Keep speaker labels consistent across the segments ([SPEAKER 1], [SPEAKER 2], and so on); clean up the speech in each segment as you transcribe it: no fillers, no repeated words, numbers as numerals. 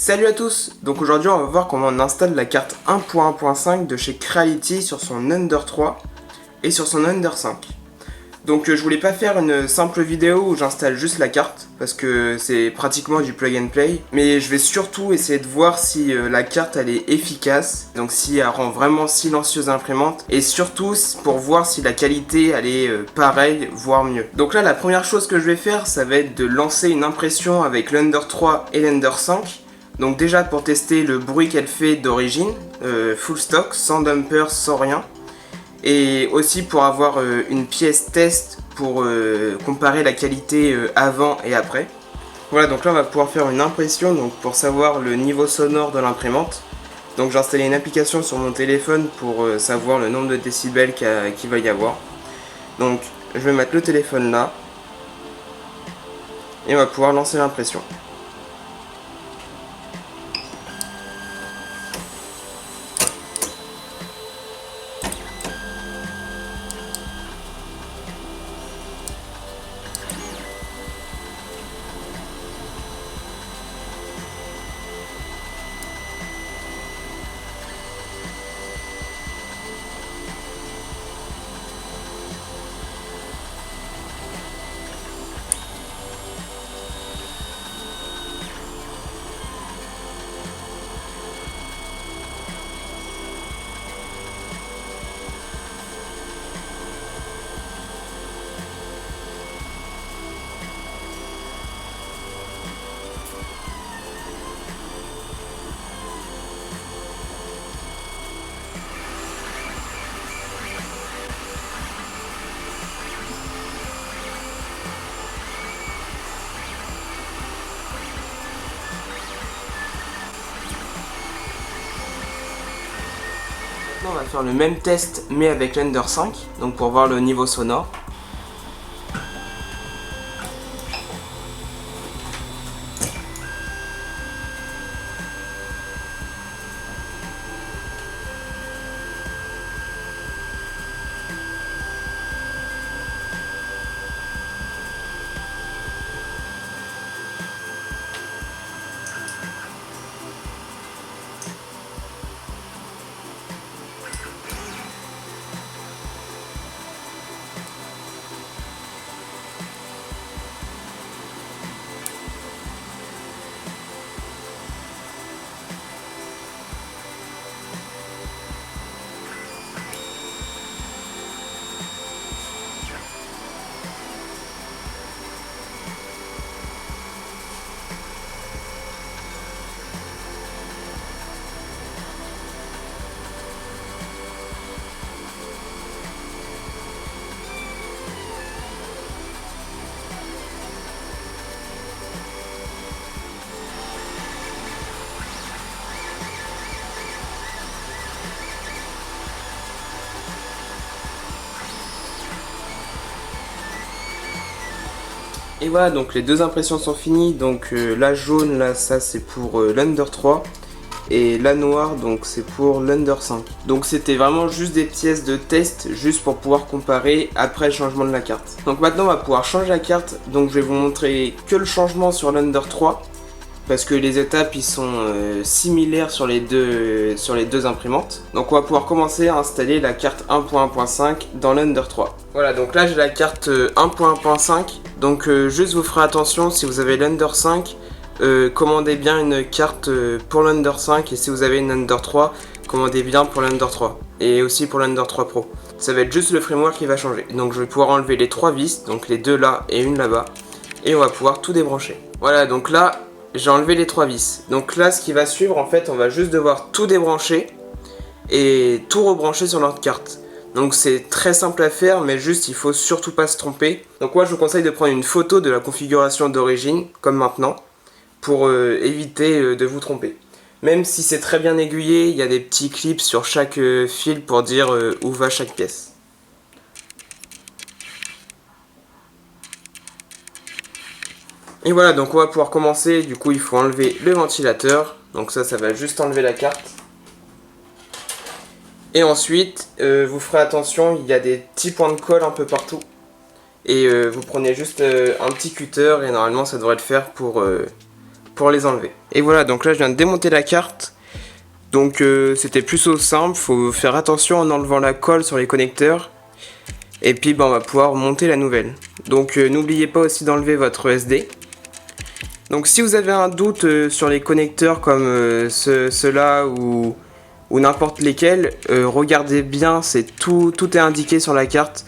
[SPEAKER 1] Salut à tous. Donc aujourd'hui on va voir comment on installe la carte 1.1.5 de chez Creality sur son Under 3 et sur son Under 5. Donc je voulais pas faire une simple vidéo où j'installe juste la carte parce que c'est pratiquement du plug and play, mais je vais surtout essayer de voir si la carte elle est efficace, donc si elle rend vraiment silencieuse l'imprimante, et surtout pour voir si la qualité elle est pareille voire mieux. Donc là la première chose que je vais faire ça va être de lancer une impression avec l'Under 3 et l'Under 5. Donc déjà pour tester le bruit qu'elle fait d'origine, full stock, sans dumper, sans rien. Et aussi pour avoir une pièce test pour comparer la qualité avant et après. Voilà, donc là on va pouvoir faire une impression donc pour savoir le niveau sonore de l'imprimante. Donc j'ai installé une application sur mon téléphone pour savoir le nombre de décibels qu'il va y avoir. Donc je vais mettre le téléphone là. Et on va pouvoir lancer l'impression. Maintenant on va faire le même test mais avec l'Under 5, donc pour voir le niveau sonore. Et voilà, donc les deux impressions sont finies. Donc la jaune là, ça c'est pour l'Under 3 et la noire donc c'est pour l'Under 5. Donc c'était vraiment juste des pièces de test juste pour pouvoir comparer après le changement de la carte. Donc maintenant on va pouvoir changer la carte. Donc je vais vous montrer que le changement sur l'Under 3 parce que les étapes ils sont similaires sur les deux imprimantes. Donc on va pouvoir commencer à installer la carte 1.1.5 dans l'Under 3. Voilà, donc là j'ai la carte 1.1.5. Donc juste vous ferez attention, si vous avez l'Under 5, commandez bien une carte pour l'Under 5, et si vous avez une Under 3, commandez bien pour l'Under 3 et aussi pour l'Under 3 Pro. Ça va être juste le framework qui va changer. Donc je vais pouvoir enlever les 3 vis, donc les 2 là et une là-bas, et on va pouvoir tout débrancher. Voilà, donc là j'ai enlevé les 3 vis. Donc là ce qui va suivre, en fait on va juste devoir tout débrancher et tout rebrancher sur notre carte. Donc c'est très simple à faire, mais juste il faut surtout pas se tromper. Donc moi je vous conseille de prendre une photo de la configuration d'origine, comme maintenant, pour éviter de vous tromper. Même si c'est très bien aiguillé, il y a des petits clips sur chaque fil pour dire où va chaque pièce. Et voilà, donc on va pouvoir commencer. Du coup il faut enlever le ventilateur. Donc ça va juste enlever la carte. Et ensuite, vous ferez attention, il y a des petits points de colle un peu partout. Et vous prenez juste un petit cutter et normalement ça devrait le faire pour pour les enlever. Et voilà, donc là je viens de démonter la carte. Donc c'était plutôt simple, faut faire attention en enlevant la colle sur les connecteurs. Et puis on va pouvoir monter la nouvelle. Donc n'oubliez pas aussi d'enlever votre SD. Donc si vous avez un doute sur les connecteurs comme ceux-là ou n'importe lesquels, regardez bien, tout est indiqué sur la carte.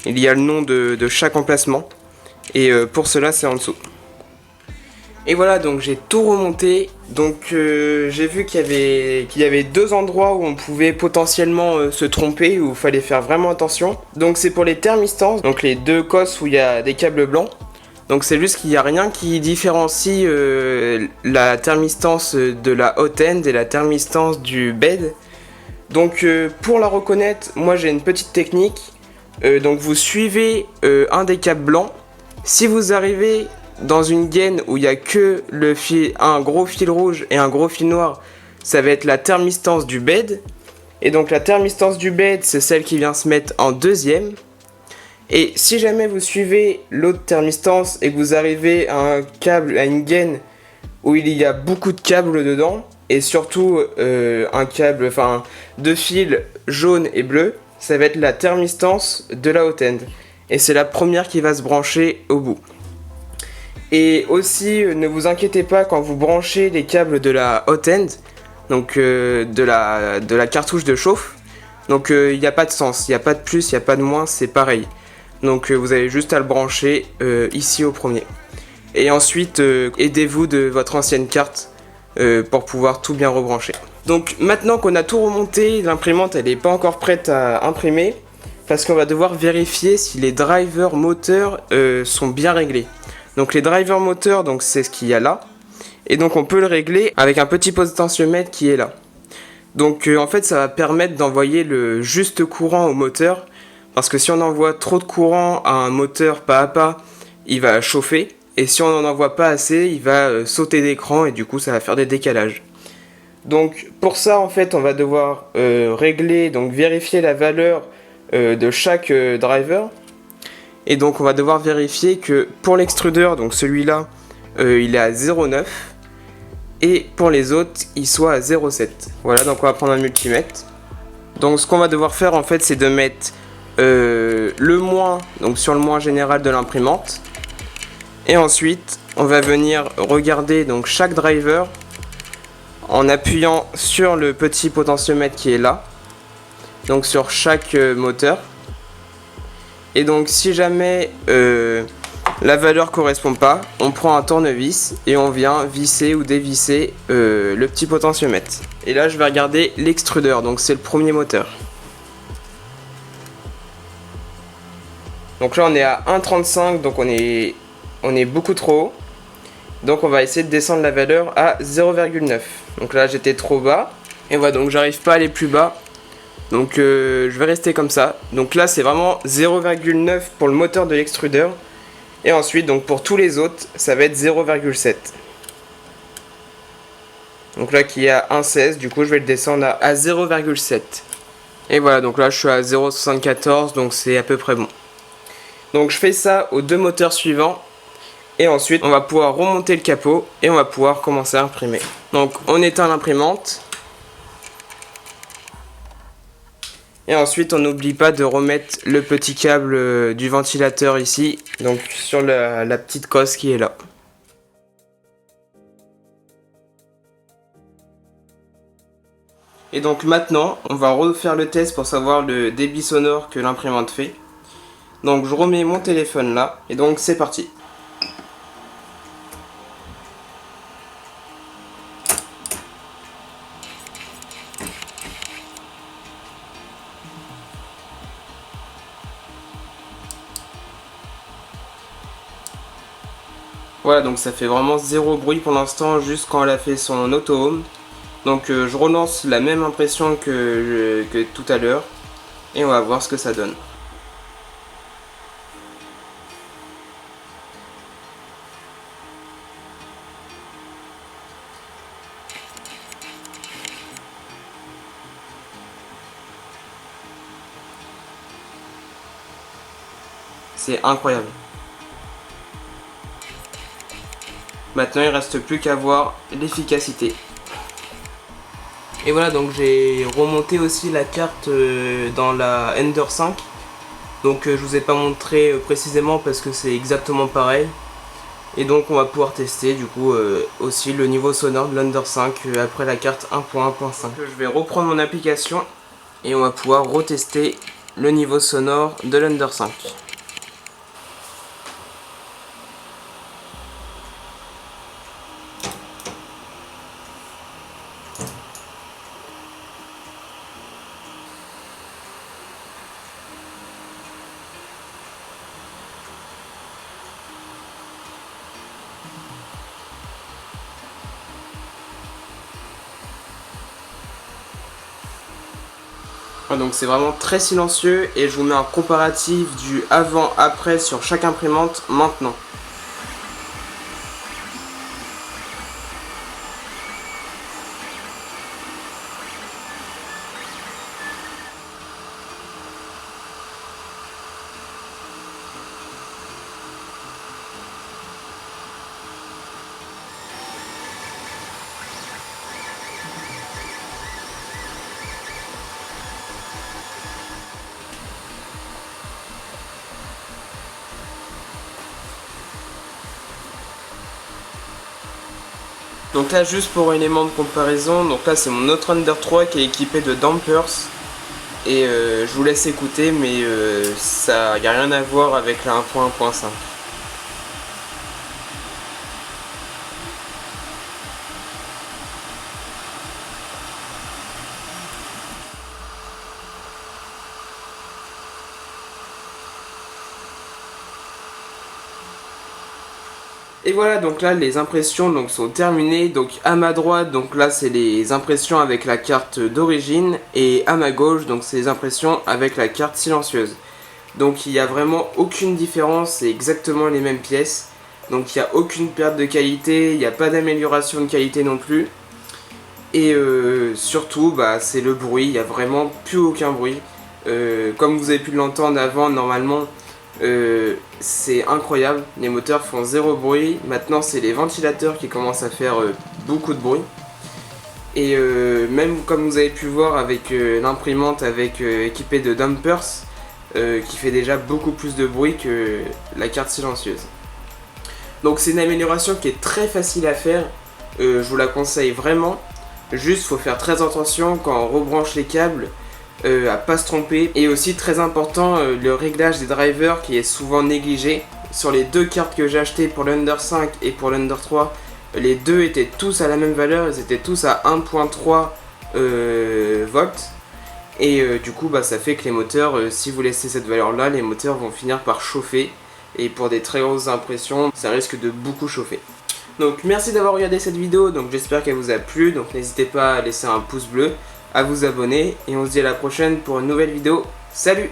[SPEAKER 1] Il y a le nom de chaque emplacement. Et pour cela c'est en dessous. Et voilà, donc j'ai tout remonté. Donc j'ai vu qu'il y avait deux endroits où on pouvait potentiellement se tromper, où il fallait faire vraiment attention. Donc c'est pour les thermistans, donc les deux cosses où il y a des câbles blancs. Donc c'est juste qu'il n'y a rien qui différencie la thermistance de la hot end et la thermistance du bed. Donc pour la reconnaître, moi j'ai une petite technique. Donc vous suivez un des câbles blancs. Si vous arrivez dans une gaine où il n'y a que un gros fil rouge et un gros fil noir, ça va être la thermistance du bed. Et donc la thermistance du bed, c'est celle qui vient se mettre en deuxième. Et si jamais vous suivez l'autre thermistance et que vous arrivez à une gaine où il y a beaucoup de câbles dedans, et surtout deux fils jaune et bleu, ça va être la thermistance de la hot end. Et c'est la première qui va se brancher au bout. Et aussi, ne vous inquiétez pas quand vous branchez les câbles de la hot end, donc de la cartouche de chauffe. Donc il n'y a pas de sens, il n'y a pas de plus, il n'y a pas de moins, c'est pareil. Donc vous avez juste à le brancher ici au premier. Et ensuite, aidez-vous de votre ancienne carte pour pouvoir tout bien rebrancher. Donc maintenant qu'on a tout remonté, l'imprimante elle n'est pas encore prête à imprimer, parce qu'on va devoir vérifier si les drivers moteurs sont bien réglés. Donc les drivers moteurs, donc c'est ce qu'il y a là. Et donc on peut le régler avec un petit potentiomètre qui est là. Donc en fait ça va permettre d'envoyer le juste courant au moteur. Parce que si on envoie trop de courant à un moteur pas à pas, il va chauffer. Et si on n'en envoie pas assez, il va sauter d'écran et du coup ça va faire des décalages. Donc pour ça en fait on va devoir régler, donc vérifier la valeur de chaque driver. Et donc on va devoir vérifier que pour l'extrudeur, donc celui-là, il est à 0,9. Et pour les autres, il soit à 0,7. Voilà, donc on va prendre un multimètre. Donc ce qu'on va devoir faire en fait, c'est de mettre le moins, donc sur le moins général de l'imprimante. Et ensuite, on va venir regarder donc chaque driver en appuyant sur le petit potentiomètre qui est là. Donc sur chaque moteur. Et donc si jamais la valeur correspond pas, on prend un tournevis et on vient visser ou dévisser le petit potentiomètre. Et là je vais regarder l'extrudeur, donc c'est le premier moteur. Donc là on est à 1,35, donc on est beaucoup trop haut. Donc on va essayer de descendre la valeur à 0,9. Donc là j'étais trop bas. Et voilà, donc j'arrive pas à aller plus bas. Donc je vais rester comme ça. Donc là c'est vraiment 0,9 pour le moteur de l'extrudeur. Et ensuite donc pour tous les autres ça va être 0,7. Donc là qui est à 1,16, du coup je vais le descendre à 0,7. Et voilà, donc là je suis à 0,74, donc c'est à peu près bon. Donc je fais ça aux deux moteurs suivants. Et ensuite on va pouvoir remonter le capot et on va pouvoir commencer à imprimer. Donc on éteint l'imprimante. Et ensuite on n'oublie pas de remettre le petit câble du ventilateur ici, donc sur la petite cosse qui est là. Et donc maintenant on va refaire le test pour savoir le débit sonore que l'imprimante fait. Donc je remets mon téléphone là et donc c'est parti. Voilà, donc ça fait vraiment zéro bruit pour l'instant, juste quand elle a fait son auto-home. Donc je relance la même impression que tout à l'heure et on va voir ce que ça donne. C'est incroyable. Maintenant il reste plus qu'à voir l'efficacité. Et voilà, donc j'ai remonté aussi la carte dans la Ender 5. Donc je vous ai pas montré précisément parce que c'est exactement pareil. Et donc on va pouvoir tester du coup aussi le niveau sonore de l'Under 5 après la carte 1.1.5. Je vais reprendre mon application et on va pouvoir retester le niveau sonore de l'Under 5. Donc c'est vraiment très silencieux et je vous mets un comparatif du avant-après sur chaque imprimante maintenant. Donc là juste pour un élément de comparaison, donc là c'est mon autre Ender 3 qui est équipé de dampers. Et je vous laisse écouter mais ça n'y a rien à voir avec la 1.1.5. Et voilà, donc là les impressions donc, sont terminées. Donc à ma droite, donc là c'est les impressions avec la carte d'origine. Et à ma gauche, donc c'est les impressions avec la carte silencieuse. Donc il n'y a vraiment aucune différence, c'est exactement les mêmes pièces. Donc il n'y a aucune perte de qualité, il n'y a pas d'amélioration de qualité non plus. Et surtout, bah, c'est le bruit, il n'y a vraiment plus aucun bruit. Comme vous avez pu l'entendre avant, normalement, c'est incroyable. Les moteurs font zéro bruit. Maintenant, c'est les ventilateurs qui commencent à faire beaucoup de bruit. Et même comme vous avez pu voir avec l'imprimante équipée de dampers, qui fait déjà beaucoup plus de bruit que la carte silencieuse. Donc c'est une amélioration qui est très facile à faire. Je vous la conseille vraiment. Juste, faut faire très attention quand on rebranche les câbles, à pas se tromper. Et aussi très important, le réglage des drivers qui est souvent négligé. Sur les deux cartes que j'ai achetées pour l'Under 5 et pour l'Under 3, les deux étaient tous à la même valeur, ils étaient tous à 1.3 volts. Et du coup bah, ça fait que les moteurs, si vous laissez cette valeur là, les moteurs vont finir par chauffer. Et pour des très grosses impressions, ça risque de beaucoup chauffer. Donc merci d'avoir regardé cette vidéo, donc j'espère qu'elle vous a plu. Donc n'hésitez pas à laisser un pouce bleu, à vous abonner. Et on se dit à la prochaine pour une nouvelle vidéo. Salut!